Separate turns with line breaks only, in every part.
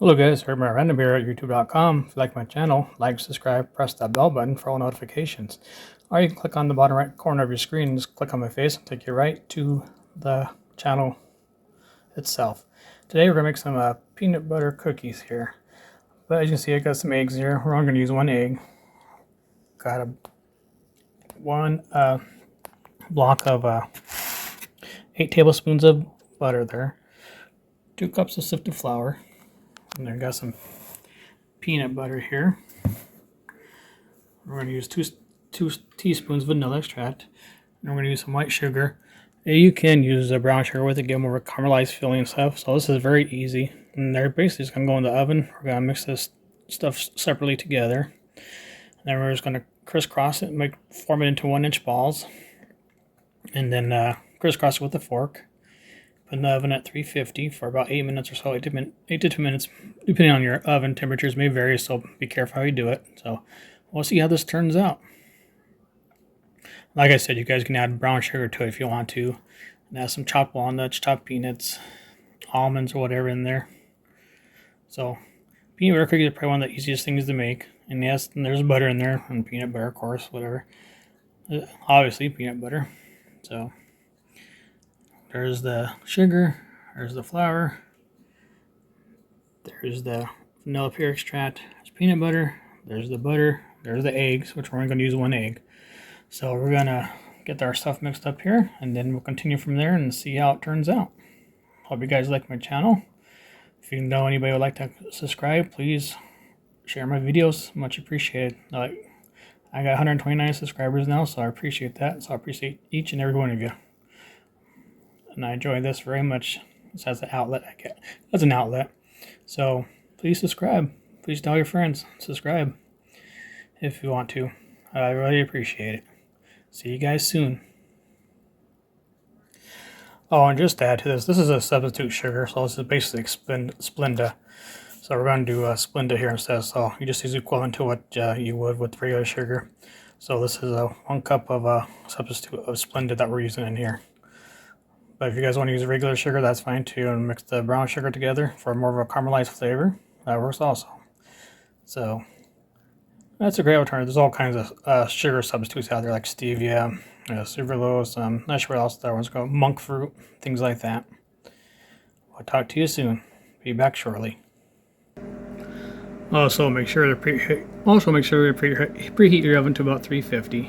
Hello guys, Herkimer Random here at youtube.com. If you like my channel, like, subscribe, press that bell button for all notifications. Or you can click on the bottom right corner of your screen and just click on my face and take you right to the channel itself. Today we're going to make some peanut butter cookies here. But as you can see, I got some eggs here. We're only going to use one egg. Got one block of 8 tablespoons of butter there. 2 cups of sifted flour. And I got some peanut butter here. We're going to use two teaspoons vanilla extract. And we're going to use some white sugar. You can use brown sugar with it, give more of a caramelized feeling and stuff. So this is very easy. And they're basically just going to go in the oven. We're going to mix this stuff separately together. And then we're just going to crisscross it and form it into 1-inch balls. And then crisscross it with a fork. Put in the oven at 350 for about 8 minutes or so, 8 to 2 minutes, depending on your oven. Temperatures may vary, so be careful how you do it. So we'll see how this turns out. Like I said, you guys can add brown sugar to it if you want to. And add some chopped walnuts, chopped peanuts, almonds, or whatever in there. So peanut butter cookies are probably one of the easiest things to make. And yes, and there's butter in there, and peanut butter, of course, whatever. Obviously, peanut butter. So there's the sugar, there's the flour, there's the vanilla pure extract, there's peanut butter, there's the eggs, which we're only going to use 1 egg. So we're going to get our stuff mixed up here, and then we'll continue from there and see how it turns out. Hope you guys like my channel. If you know anybody would like to subscribe, please share my videos. Much appreciated. I got 129 subscribers now, so I appreciate that. So I appreciate each and every one of you. And I enjoy this very much. This has an outlet. I get as an outlet. So please subscribe. Please tell your friends. Subscribe if you want to. I really appreciate it. See you guys soon. Oh, and just to add to this is a substitute sugar. So this is basically Splenda. So we're going to do Splenda here instead. So you just use equivalent to what you would with regular sugar. So this is 1 cup of a substitute of Splenda that we're using in here. But if you guys want to use regular sugar, that's fine too, and mix the brown sugar together for more of a caramelized flavor. That works also. So that's a great alternative. There's all kinds of sugar substitutes out there, like stevia, sucralose. Not sure what else that one's called. Monk fruit, things like that. I'll talk to you soon. Be back shortly. Also, make sure to preheat your oven to about 350,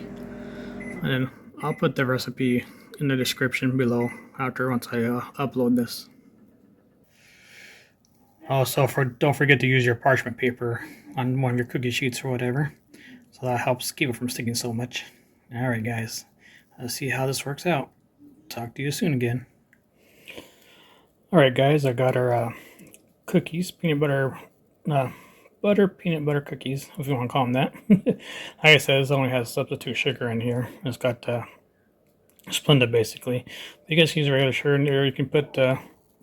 and then I'll put the recipe in the description below once I upload this. Also, don't forget to use your parchment paper on one of your cookie sheets or whatever, so that helps keep it from sticking so much. Alright guys, let's see how this works out. Talk to you soon again. Alright guys, I got our cookies, peanut butter cookies, if you want to call them that. Like I said, this only has substitute sugar in here. It's got Splenda basically. You guys can use regular sugar in there. You can put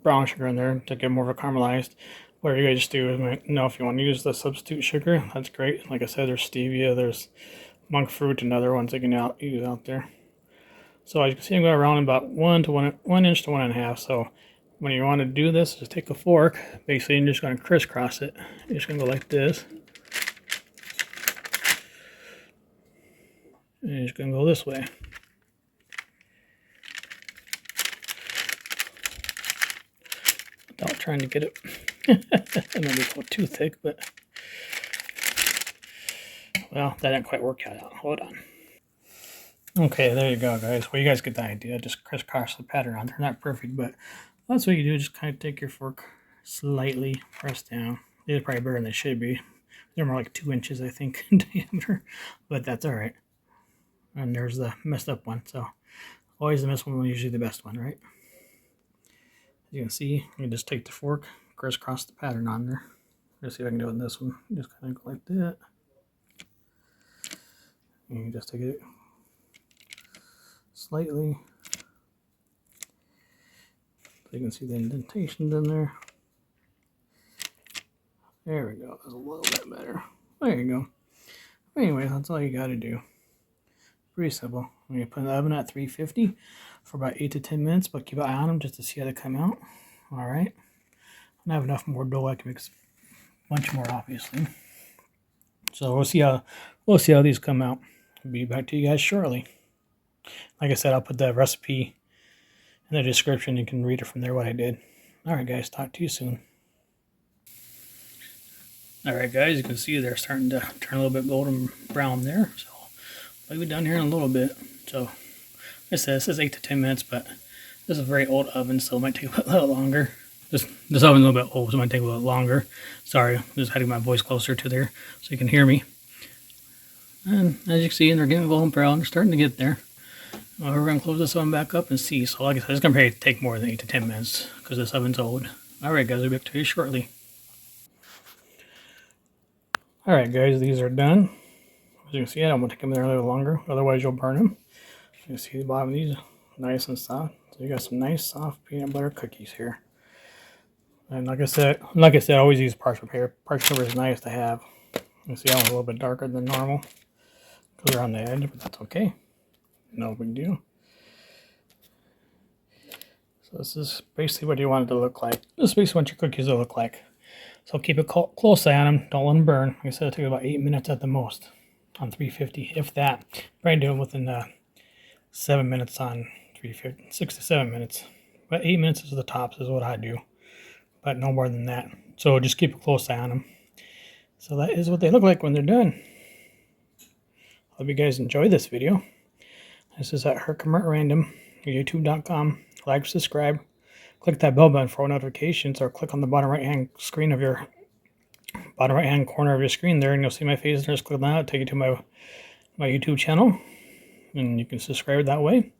brown sugar in there to get more of a caramelized. Whatever you guys just do is, if you want to use the substitute sugar, that's great. Like I said, there's stevia, there's monk fruit, and other ones you can use out there. So as you can see, I'm going around about 1 inch to 1.5. So when you want to do this, just take a fork. Basically, you're just going to crisscross it. You're just going to go like this. And you're just going to go this way. Without trying to get it maybe go too thick, but well, that didn't quite work out. Hold on. Okay, there you go, guys. Well, you guys get the idea. Just crisscross the pattern on. They're not perfect, but that's what you do. Just kind of take your fork, slightly press down. They're probably bigger than they should be. They're more like 2 inches, I think, in diameter, but that's all right. And there's the messed up one. So always the messed one is usually the best one, right? As you can see, you just take the fork, crisscross the pattern on there. Let's see if I can do it in this one. Just kind of go like that. And you just take it slightly. So you can see the indentations in there. There we go. That's a little bit better. There you go. Anyway, that's all you got to do. Pretty simple. I'm going to put in the oven at 350 for about 8 to 10 minutes, but keep an eye on them just to see how they come out. Alright. I have enough more dough I can bunch more, obviously. So we'll see how these come out. I'll be back to you guys shortly. Like I said, I'll put the recipe in the description. You can read it from there what I did. All right, guys, talk to you soon. All right, guys, you can see they're starting to turn a little bit golden brown there. So I'll be done here in a little bit. So like I said, this is 8 to 10 minutes, but this is a very old oven, so it might take a little longer. This oven's a little bit old, so it might take a little longer. Sorry, just had to get my voice closer to there so you can hear me. And as you can see, they're getting golden brown. They're starting to get there. Well, we're going to close this oven back up and see. So like I said, it's going to probably take more than 8 to 10 minutes because this oven's old. All right, guys, I'll be back to you shortly. All right, guys, these are done. As you can see, I don't want to take them there a little longer, otherwise you'll burn them. You can see the bottom of these, nice and soft. So you got some nice soft peanut butter cookies here. And like I said, I always use parchment paper. Parchment paper is nice to have. You can see that one's a little bit darker than normal because they're on the edge, but that's okay. No big deal. So this is basically what you want it to look like. This is basically what your cookies will look like. So keep a close eye on them. Don't let them burn. Like I said, it'll take about 8 minutes at the most on 350, if that. Probably do it within 7 minutes on 350, 6 to 7 minutes. But 8 minutes is the tops is what I do. But no more than that. So just keep a close eye on them. So that is what they look like when they're done. Hope you guys enjoy this video. This is at Herkimer at Random, youtube.com. Like, subscribe. Click that bell button for all notifications, or click on the bottom right hand corner of your screen there, and you'll see my face there. Just click on that, it'll take you to my YouTube channel, and you can subscribe that way.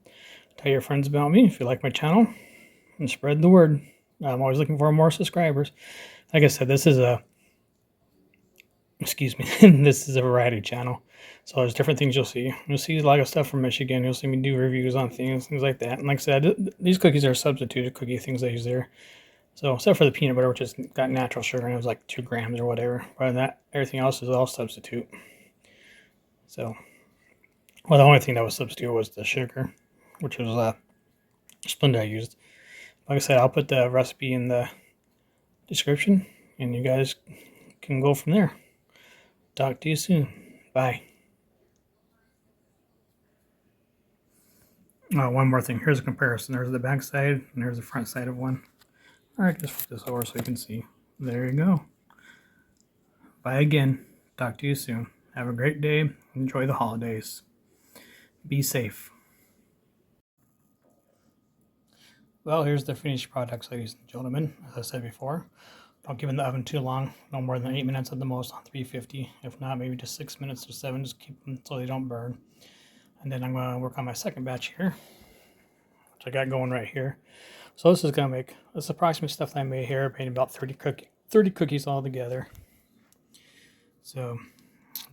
Tell your friends about me if you like my channel, and spread the word. I'm always looking for more subscribers. Like I said, this is a this is a variety channel. So there's different things you'll see. You'll see a lot of stuff from Michigan. You'll see me do reviews on things like that. And like I said, these cookies are substituted cookie things I use there. So except for the peanut butter, which has got natural sugar, and it was like 2 grams or whatever. But that, everything else is all substitute. So, well, the only thing that was substitute was the sugar, which was Splenda I used. Like I said, I'll put the recipe in the description, and you guys can go from there. Talk to you soon. Bye. One more thing. Here's a comparison. There's the back side, and there's the front side of one. All right, just flip this over so you can see. There you go. Bye again. Talk to you soon. Have a great day. Enjoy the holidays. Be safe. Well, here's the finished products, ladies and gentlemen. As I said before, don't give in the oven too long. No more than 8 minutes at the most on 350. If not, maybe just 6 minutes or 7. Just keep them so they don't burn. And then I'm going to work on my second batch here, which I got going right here. So this is going to make this approximate stuff that I made here. I made about 30 cookies all together. So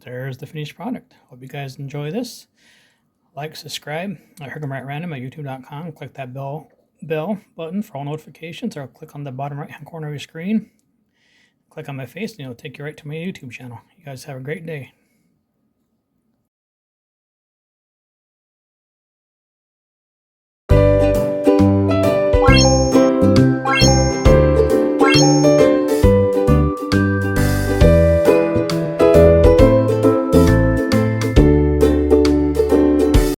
there's the finished product. Hope you guys enjoy this. Like, subscribe. I Herkimer at Random at youtube.com. Click that bell button for all notifications, or click on the bottom right hand corner of your screen. Click on my face and it'll take you right to my YouTube channel. You guys have a great day.